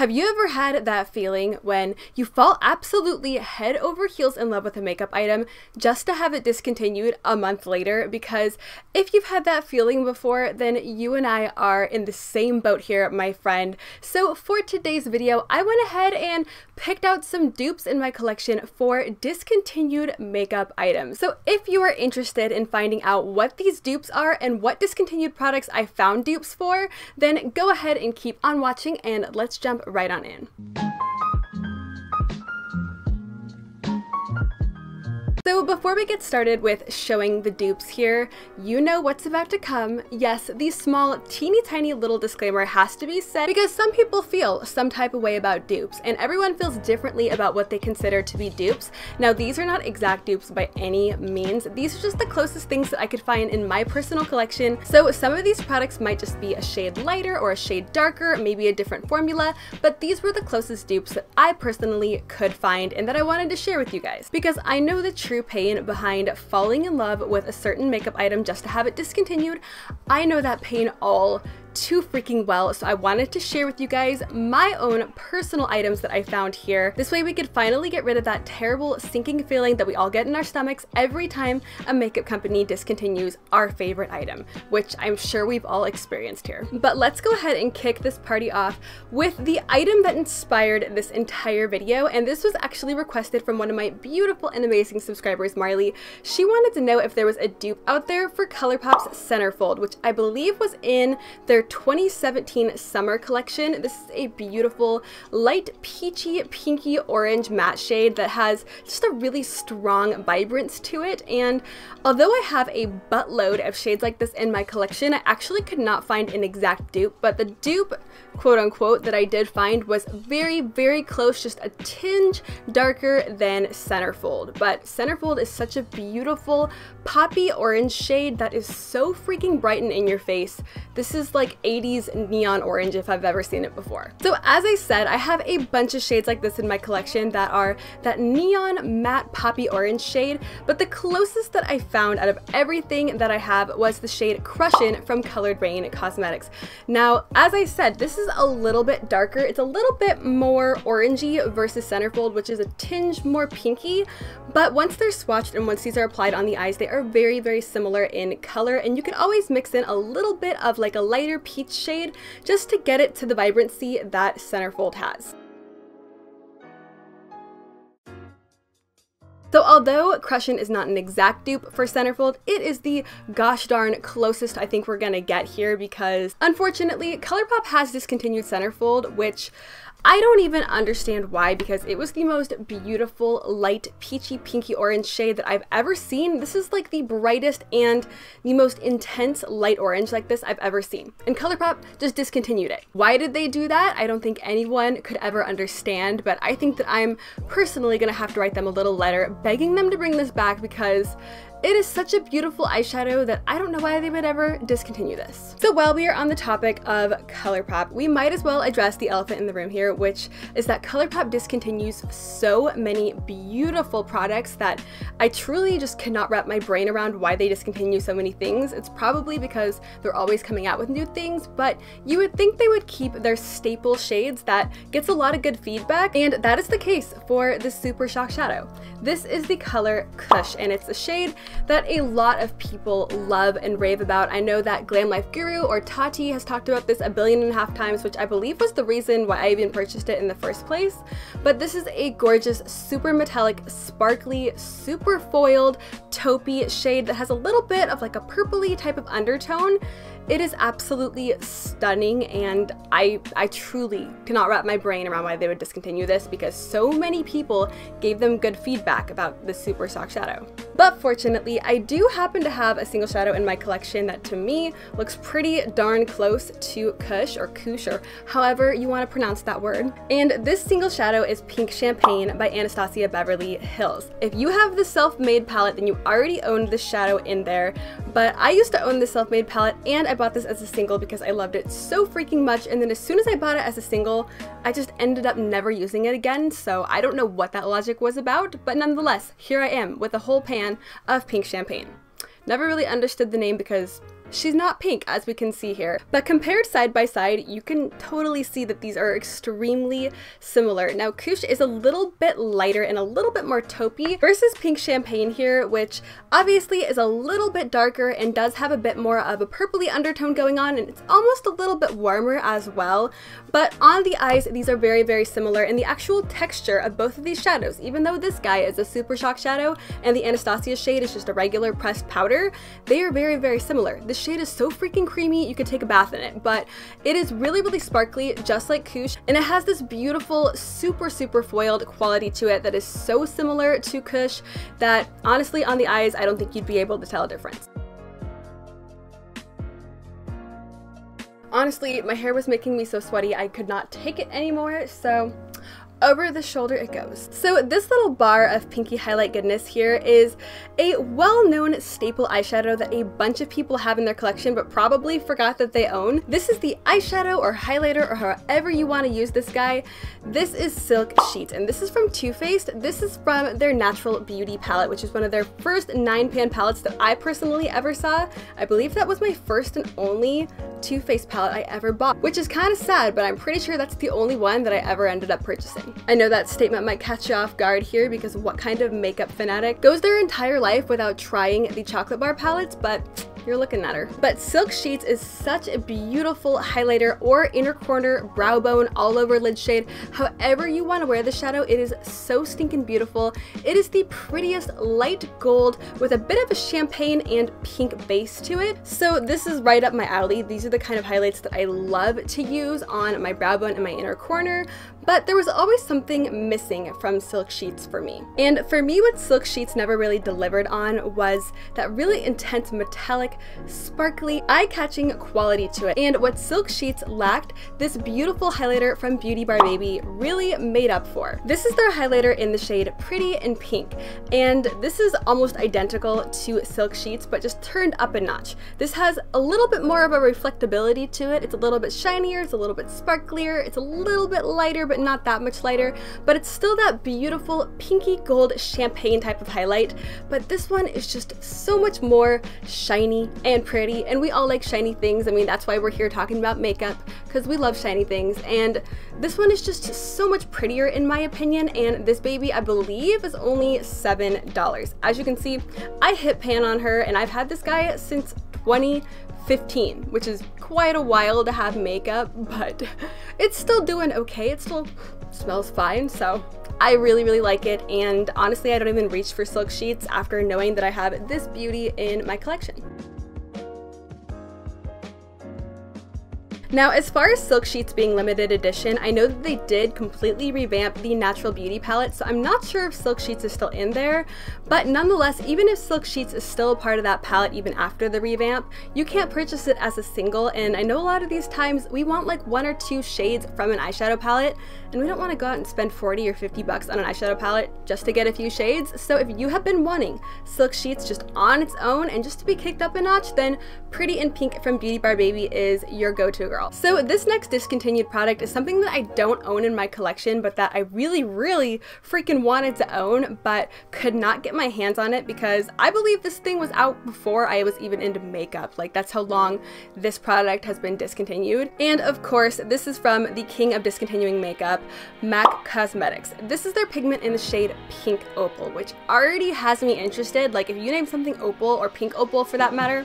Have you ever had that feeling when you fall absolutely head over heels in love with a makeup item just to have it discontinued a month later? Because if you've had that feeling before, then you and I are in the same boat here, my friend. So for today's video, I went ahead and picked out some dupes in my collection for discontinued makeup items. So if you are interested in finding out what these dupes are and what discontinued products I found dupes for, then go ahead and keep on watching and let's jump right on in. So before we get started with showing the dupes here, you know what's about to come. Yes, the small, teeny tiny little disclaimer has to be said because some people feel some type of way about dupes and everyone feels differently about what they consider to be dupes. Now these are not exact dupes by any means. These are just the closest things that I could find in my personal collection. So some of these products might just be a shade lighter or a shade darker, maybe a different formula, but these were the closest dupes that I personally could find and that I wanted to share with you guys because I know the true pain behind falling in love with a certain makeup item just to have it discontinued. I know that pain all too freaking well, so I wanted to share with you guys my own personal items that I found here. This way we could finally get rid of that terrible sinking feeling that we all get in our stomachs every time a makeup company discontinues our favorite item, which I'm sure we've all experienced here. But let's go ahead and kick this party off with the item that inspired this entire video, and this was actually requested from one of my beautiful and amazing subscribers, Marley. She wanted to know if there was a dupe out there for Colourpop's Centerfold, which I believe was in their 2017 summer collection. This is a beautiful light peachy pinky orange matte shade that has just a really strong vibrance to it, and although I have a buttload of shades like this in my collection, I actually could not find an exact dupe, but the dupe quote unquote that I did find was very close, just a tinge darker than Centerfold. But Centerfold is such a beautiful poppy orange shade that is so freaking bright and in your face. This is like 80s neon orange if I've ever seen it before. So as I said, I have a bunch of shades like this in my collection that are that neon matte poppy orange shade, but the closest that I found out of everything that I have was the shade Crushin from Colored Raine Cosmetics. Now, as I said, this is a little bit darker. It's a little bit more orangey versus Centerfold, which is a tinge more pinky, but once they're swatched and once these are applied on the eyes, they are very similar in color, and you can always mix in a little bit of like a lighter peach shade just to get it to the vibrancy that Centerfold has. So although Crushin is not an exact dupe for Centerfold, it is the gosh darn closest I think we're gonna get here because unfortunately Colourpop has discontinued Centerfold, which I don't even understand why, because it was the most beautiful light peachy pinky orange shade that I've ever seen. This is like the brightest and the most intense light orange like this I've ever seen, and Colourpop just discontinued it. Why did they do that? I don't think anyone could ever understand, but I think that I'm personally gonna have to write them a little letter begging them to bring this back because it is such a beautiful eyeshadow that I don't know why they would ever discontinue this. So while we are on the topic of Colourpop, we might as well address the elephant in the room here, which is that Colourpop discontinues so many beautiful products that I truly just cannot wrap my brain around why they discontinue so many things. It's probably because they're always coming out with new things, but you would think they would keep their staple shades that gets a lot of good feedback, and that is the case for the Supershock Shadow. This is the color Koosh, and it's a shade that a lot of people love and rave about. I know that Glam Life Guru or Tati has talked about this 1.5 billion times, which I believe was the reason why I even purchased it in the first place. But this is a gorgeous, super metallic, sparkly, super foiled, taupey shade that has a little bit of like a purpley type of undertone. It is absolutely stunning, and I truly cannot wrap my brain around why they would discontinue this because so many people gave them good feedback about the Supershock Shadow. But fortunately, I do happen to have a single shadow in my collection that to me looks pretty darn close to Koosh or Koosh or however you want to pronounce that word. And this single shadow is Pink Champagne by Anastasia Beverly Hills. If you have the self-made palette, then you already owned this shadow in there, but I used to own the self-made palette and I bought this as a single because I loved it so freaking much, and then as soon as I bought it as a single, I just ended up never using it again, so I don't know what that logic was about, but nonetheless, here I am with a whole pan of Pink Champagne. Never really understood the name because she's not pink, as we can see here. But compared side by side, you can totally see that these are extremely similar. Now, Koosh is a little bit lighter and a little bit more taupey versus Pink Champagne here, which obviously is a little bit darker and does have a bit more of a purpley undertone going on, and it's almost a little bit warmer as well. But on the eyes, these are very, very similar, and the actual texture of both of these shadows, even though this guy is a Supershock Shadow and the Anastasia shade is just a regular pressed powder, they are very, very similar. This shade is so freaking creamy, you could take a bath in it, but it is really, really sparkly, just like Koosh, and it has this beautiful, super, super foiled quality to it that is so similar to Koosh that honestly, on the eyes, I don't think you'd be able to tell a difference. Honestly, my hair was making me so sweaty I could not take it anymore, so over the shoulder it goes. So this little bar of pinky highlight goodness here is a well-known staple eyeshadow that a bunch of people have in their collection but probably forgot that they own. This is the eyeshadow or highlighter or however you want to use this guy. This is Silk Sheets, and this is from Too Faced. This is from their Natural Beauty palette, which is one of their first 9-pan palettes that I personally ever saw. I believe that was my first and only Too Faced palette I ever bought, which is kind of sad, but I'm pretty sure that's the only one that I ever ended up purchasing. I know that statement might catch you off guard here because what kind of makeup fanatic goes their entire life without trying the chocolate bar palettes, but you're looking at her. But Silk Sheets is such a beautiful highlighter or inner corner, brow bone, all over lid shade. However you want to wear the shadow, it is so stinking beautiful. It is the prettiest light gold with a bit of a champagne and pink base to it. So this is right up my alley. These are the kind of highlights that I love to use on my brow bone and my inner corner. But there was always something missing from Silk Sheets for me. And for me, what Silk Sheets never really delivered on was that really intense metallic, sparkly, eye-catching quality to it. And what Silk Sheets lacked, this beautiful highlighter from Beauty Bar Baby really made up for. This is their highlighter in the shade Pretty in Pink. And this is almost identical to Silk Sheets, but just turned up a notch. This has a little bit more of a reflectability to it. It's a little bit shinier, it's a little bit sparklier, it's a little bit lighter, but not that much lighter, but it's still that beautiful pinky gold champagne type of highlight. But this one is just so much more shiny and pretty, and we all like shiny things. I mean, that's why we're here talking about makeup, because we love shiny things, and this one is just so much prettier in my opinion. And this baby, I believe, is only $7. As you can see, I hit pan on her, and I've had this guy since 2015, which is quite a while to have makeup, but it's still doing okay. It still smells fine, so I really, really like it. And honestly, I don't even reach for Silk Sheets after knowing that I have this beauty in my collection. Now, as far as Silk Sheets being limited edition, I know that they did completely revamp the Natural Beauty palette, so I'm not sure if Silk Sheets is still in there, but nonetheless, even if Silk Sheets is still a part of that palette even after the revamp, you can't purchase it as a single, and I know a lot of these times we want like 1 or 2 shades from an eyeshadow palette, and we don't want to go out and spend 40 or 50 bucks on an eyeshadow palette just to get a few shades. So if you have been wanting Silk Sheets just on its own and just to be kicked up a notch, then Pretty in Pink from Beauty Bar Baby is your go-to girl. So this next discontinued product is something that I don't own in my collection, but that I really, really freaking wanted to own, but could not get my hands on it because I believe this thing was out before I was even into makeup. Like, that's how long this product has been discontinued. And of course, this is from the king of discontinuing makeup, MAC Cosmetics. This is their pigment in the shade Pink Opal, which already has me interested. Like, if you name something Opal or Pink Opal for that matter,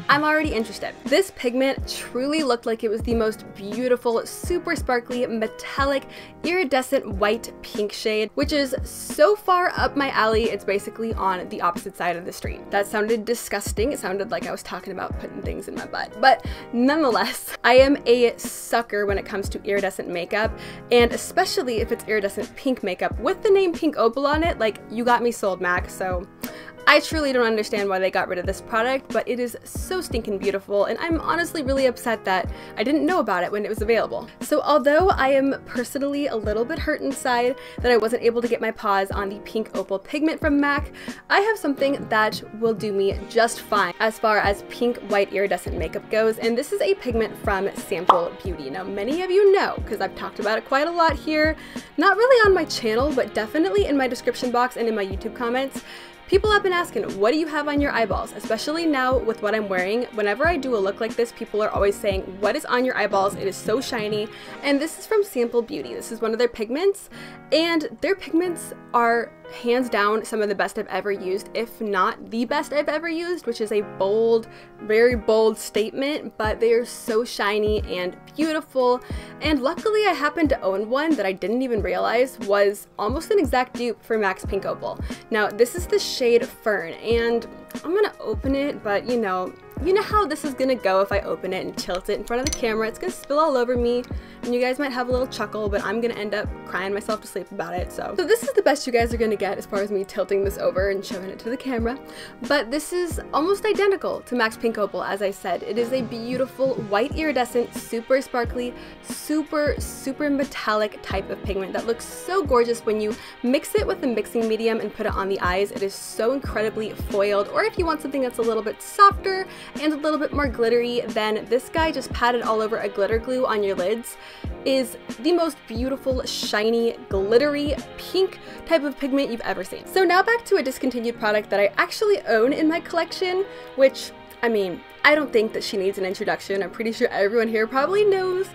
I'm already interested. This pigment truly looked like it was the most beautiful, super sparkly, metallic, iridescent white pink shade, which is so far up my alley, it's basically on the opposite side of the street. That sounded disgusting. It sounded like I was talking about putting things in my butt. But nonetheless, I am a sucker when it comes to iridescent makeup, and especially if it's iridescent pink makeup with the name Pink Opal on it. Like, you got me sold, MAC. So I truly don't understand why they got rid of this product, but it is so stinking beautiful, and I'm honestly really upset that I didn't know about it when it was available. So although I am personally a little bit hurt inside that I wasn't able to get my paws on the Pink Opal pigment from MAC, I have something that will do me just fine as far as pink white iridescent makeup goes, and this is a pigment from Centerfold Beauty. Now, many of you know, because I've talked about it quite a lot here, not really on my channel, but definitely in my description box and in my YouTube comments. People have been asking, what do you have on your eyeballs? Especially now with what I'm wearing. Whenever I do a look like this, people are always saying, what is on your eyeballs? It is so shiny. And this is from Sample Beauty. This is one of their pigments, and their pigments are hands down some of the best I've ever used, if not the best I've ever used, which is a bold, very bold statement, but they are so shiny and beautiful. And luckily I happened to own one that I didn't even realize was almost an exact dupe for MAC's Pink Opal. Now this is the shade Fern, and I'm gonna open it, but you know how this is gonna go if I open it and tilt it in front of the camera. It's gonna spill all over me, and you guys might have a little chuckle, but I'm gonna end up crying myself to sleep about it. So this is the best you guys are gonna get as far as me tilting this over and showing it to the camera. But this is almost identical to MAC's Pink Opal, as I said. It is a beautiful white iridescent, super sparkly, super metallic type of pigment that looks so gorgeous when you mix it with a mixing medium and put it on the eyes. It is so incredibly foiled, or if you want something that's a little bit softer and a little bit more glittery, then this guy just patted all over a glitter glue on your lids is the most beautiful, shiny, glittery, pink type of pigment you've ever seen. So now back to a discontinued product that I actually own in my collection, which, I mean, I don't think that she needs an introduction. I'm pretty sure everyone here probably knows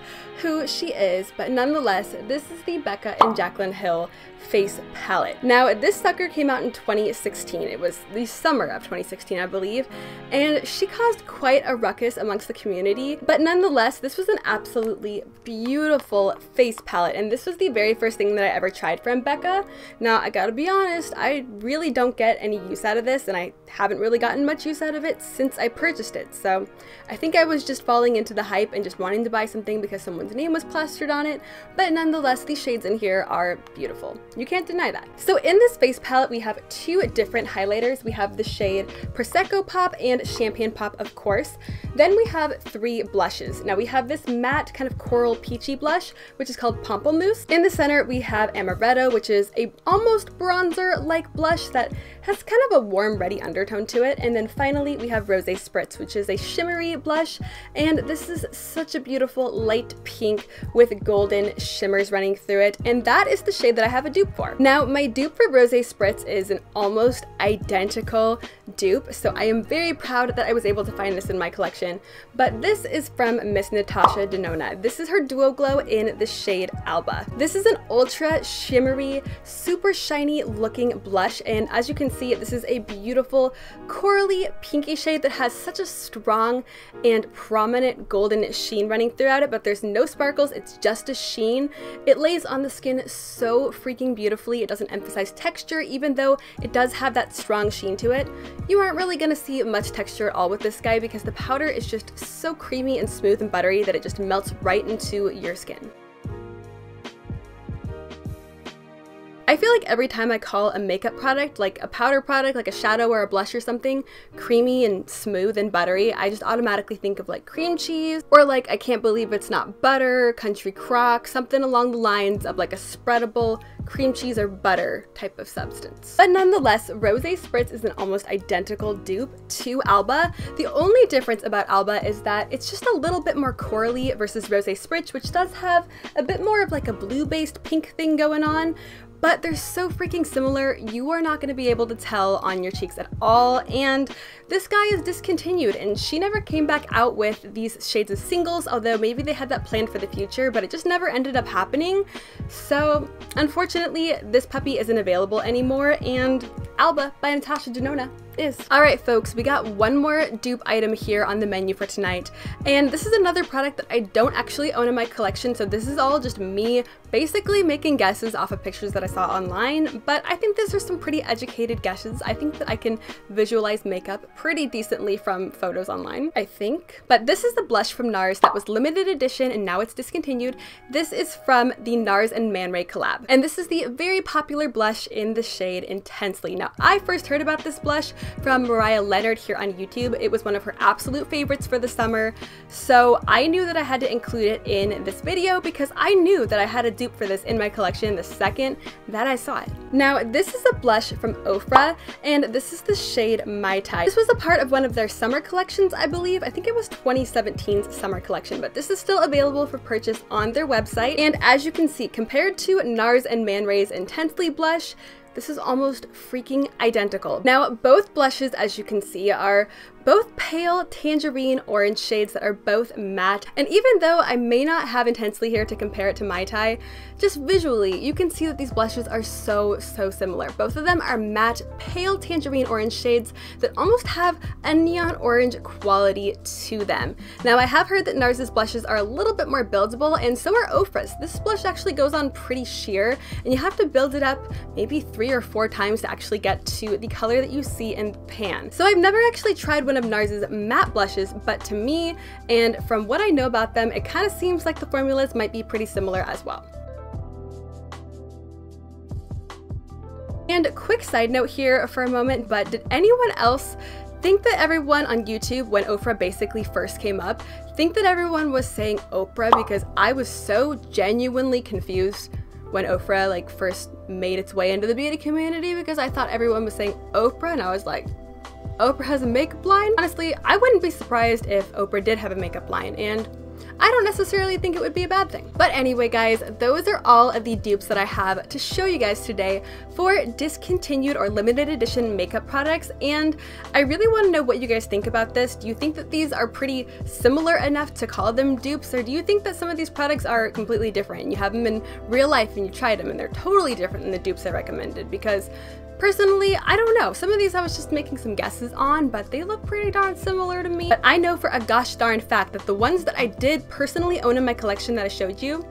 who she is, but nonetheless, this is the Becca and Jaclyn Hill face palette. Now, this sucker came out in 2016. It was the summer of 2016, I believe, and she caused quite a ruckus amongst the community, but nonetheless, this was an absolutely beautiful face palette, and this was the very first thing that I ever tried from Becca. Now, I gotta be honest, I really don't get any use out of this, and I haven't really gotten much use out of it since I purchased it, so I think I was just falling into the hype and just wanting to buy something because someone's name was plastered on it, but nonetheless, these shades in here are beautiful. You can't deny that. So in this face palette, we have two different highlighters. We have the shade Prosecco Pop and Champagne Pop, of course. Then we have three blushes. Now we have this matte kind of coral peachy blush, which is called Pamplemousse. In the center, we have Amaretto, which is a almost bronzer-like blush that has kind of a warm, ready undertone to it. And then finally, we have Rosie Spritz, which is a shimmery blush. And this is such a beautiful light pink with golden shimmers running through it. And that is the shade that I have a dupe for. Now, my dupe for Rosie Spritz is an almost identical dupe, so I am very proud that I was able to find this in my collection. But this is from Miss Natasha Denona. This is her Duo Glow in the shade Alba. This is an ultra shimmery, super shiny looking blush, and as you can see, this is a beautiful corally pinky shade that has such a strong and prominent golden sheen running throughout it, but there's no sparkles, it's just a sheen. It lays on the skin so freaking beautifully. It doesn't emphasize texture, even though it does have that strong sheen to it. You aren't really gonna see much texture at all with this guy because the powder is just so creamy and smooth and buttery that it just melts right into your skin. I feel like every time I call a makeup product, like a powder product, like a shadow or a blush or something, creamy and smooth and buttery, I just automatically think of like cream cheese, or like I can't believe it's not butter, country crock, something along the lines of like a spreadable cream cheese or butter type of substance. But nonetheless, Rosie Spritz is an almost identical dupe to Alba. The only difference about Alba is that it's just a little bit more corally versus Rosie Spritz, which does have a bit more of like a blue-based pink thing going on. But they're so freaking similar, you are not going to be able to tell on your cheeks at all. And this guy is discontinued, and she never came back out with these shades as singles, although maybe they had that planned for the future, but it just never ended up happening. So unfortunately, this puppy isn't available anymore, and Alba by Natasha Denona is. Alright folks, we got one more dupe item here on the menu for tonight, and this is another product that I don't actually own in my collection, so this is all just me basically making guesses off of pictures that I saw online, but I think these are some pretty educated guesses. I think that I can visualize makeup pretty decently from photos online, I think. But this is the blush from NARS that was limited edition and now it's discontinued. This is from the NARS and Man Ray collab, and this is the very popular blush in the shade Intensely. Now, I first heard about this blush from Mariah Leonard here on YouTube. It was one of her absolute favorites for the summer, so I knew that I had to include it in this video because I knew that I had a dupe for this in my collection the second that I saw it. Now, this is a blush from Ofra, and this is the shade Mai Tai. This was a part of one of their summer collections, I believe. I think it was 2017's summer collection, but this is still available for purchase on their website. And as you can see, compared to NARS and Man Ray's Intensely blush, this is almost freaking identical. Now, both blushes, as you can see, are both pale tangerine orange shades that are both matte, and even though I may not have intensely here to compare it to Mai Tai, just visually you can see that these blushes are so similar. Both of them are matte pale tangerine orange shades that almost have a neon orange quality to them. Now, I have heard that NARS's blushes are a little bit more buildable, and so are Ofra's. This blush actually goes on pretty sheer, and you have to build it up maybe 3 or 4 times to actually get to the color that you see in the pan. So I've never actually tried one of NARS's matte blushes, but to me, and from what I know about them, it kind of seems like the formulas might be pretty similar as well. And a quick side note here for a moment, but did anyone else think that everyone on YouTube, when Ofra basically first came up, think that everyone was saying Oprah? Because I was so genuinely confused when Ofra like first made its way into the beauty community, because I thought everyone was saying Oprah, and I was like, Oprah has a makeup line? Honestly, I wouldn't be surprised if Oprah did have a makeup line, and I don't necessarily think it would be a bad thing. But anyway, guys, those are all of the dupes that I have to show you guys today for discontinued or limited edition makeup products, and I really want to know what you guys think about this. Do you think that these are pretty similar enough to call them dupes, or do you think that some of these products are completely different? You have them in real life and you tried them and they're totally different than the dupes I recommended? Because personally, I don't know. Some of these I was just making some guesses on, but they look pretty darn similar to me. But I know for a gosh darn fact that the ones that I did personally own in my collection that I showed you,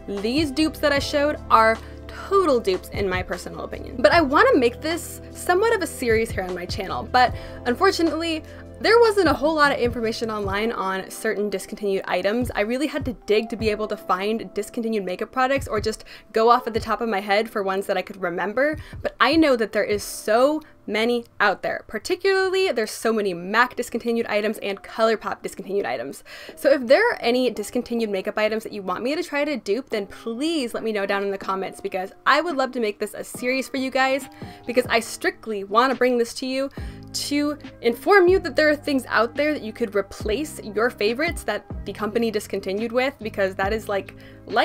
these dupes that I showed are total dupes in my personal opinion. But I want to make this somewhat of a series here on my channel, but unfortunately, there wasn't a whole lot of information online on certain discontinued items. I really had to dig to be able to find discontinued makeup products, or just go off at the top of my head for ones that I could remember. But I know that there is so many out there. Particularly, there's so many MAC discontinued items and Colourpop discontinued items. So if there are any discontinued makeup items that you want me to try to dupe, then please let me know down in the comments, because I would love to make this a series for you guys, because I strictly want to bring this to you to inform you that there are things out there that you could replace your favorites that the company discontinued with, because that is like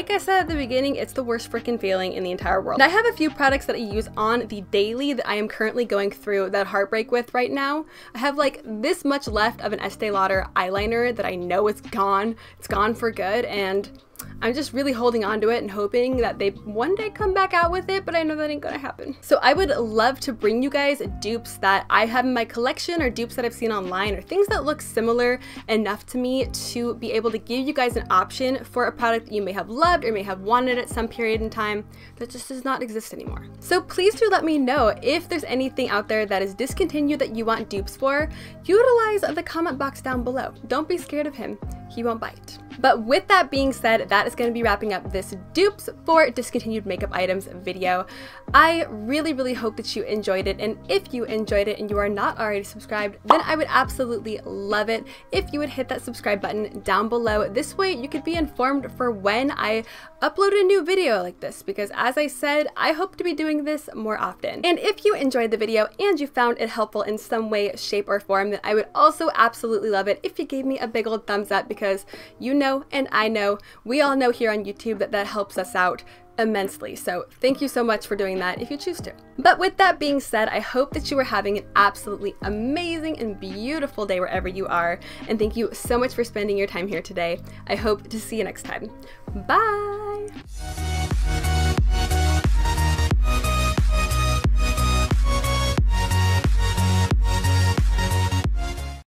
I said at the beginning, it's the worst freaking feeling in the entire world. And I have a few products that I use on the daily that I am currently going through that heartbreak with right now. I have like this much left of an Estee Lauder eyeliner that I know is gone. It's gone for good, and I'm just really holding on to it and hoping that they one day come back out with it, but I know that ain't gonna happen. So I would love to bring you guys dupes that I have in my collection, or dupes that I've seen online, or things that look similar enough to me to be able to give you guys an option for a product that you may have loved or may have wanted at some period in time that just does not exist anymore. So please do let me know if there's anything out there that is discontinued that you want dupes for. Utilize the comment box down below. Don't be scared of him. He won't bite. But with that being said, that is going to be wrapping up this dupes for discontinued makeup items video. I really hope that you enjoyed it, and if you enjoyed it and you are not already subscribed, then I would absolutely love it if you would hit that subscribe button down below. This way you could be informed for when I upload a new video like this, because as I said, I hope to be doing this more often. And if you enjoyed the video and you found it helpful in some way, shape, or form, then I would also absolutely love it if you gave me a big old thumbs up, because you know, and I know, we all know here on YouTube that that helps us out immensely. So thank you so much for doing that if you choose to. But with that being said, I hope that you are having an absolutely amazing and beautiful day wherever you are. And thank you so much for spending your time here today. I hope to see you next time. Bye!